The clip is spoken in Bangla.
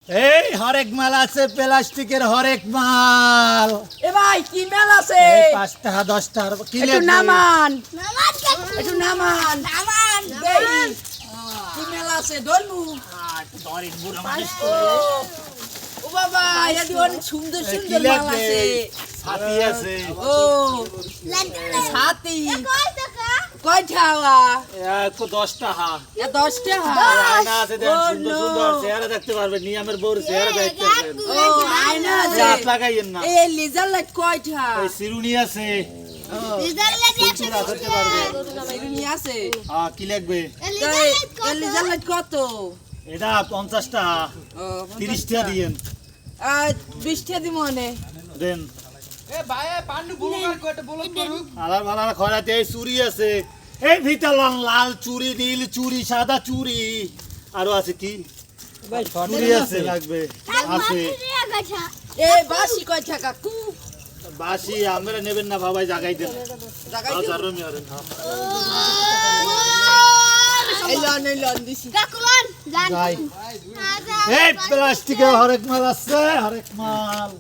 এই হরেক মাল আছে, প্লাস্টিকের হরেক মাল। এ ভাই কি মেল আছে? এই 5 টাকা 10 টাকা কি একটু লাগবে? নামান, নামান একটু নামান, নামান দেই কি মেল আছে ধরমু। ধরেন বুড়া মানুষ ও ও বাবা এদি অনেক সুন্দর কি সুন্দর মাল লাগবে? আছে। ছাতি আছে। ও লাগবে ছাতি কয় টাকা কয় টাকা? এক 10 টাকা। এ 10 টাকা। আয়না আছে, দেখেন, Oh, সুন্দর no. সুন্দর চেহারা দেখতে পারবেন, নিয়ামের বউর চেহারা দেখতে পারবেন। ও আয়না আছে। হাত লাগাইয়েন না। এই লেজার লাইট কয় টাকা? এই চিরুনি আছে, ও রিজাল্ট লাগে চুলচুলা করতে পারবে। চিরুনি আছে। কি লাগবে? তাই এই লেজার লাইট কত? এটা 50 টাকা। ও 30 টাকা দিয়েন। 20 টাকা দিমু নে। দেন। এ ভাই পান্ডু বুলকার কয়টা বলত করুক আলার বালার খরাতে এই চুরি আছে, এই ভিতর লাল চুরি, নীল চুরি, সাদা চুরি, আরো আছে কি চুরি আছে লাগবে আছে। এ বাসি কয় টাকা? কু বাসি আমরা নেবেন না বাবাই, জাগাই দেন। জাগাই আও দিও। জারো মিয়ারে। এই লন দিছি। কাকুলান জান যাই। এই প্লাস্টিকের হরেক মাল আছে, হরেক মাল।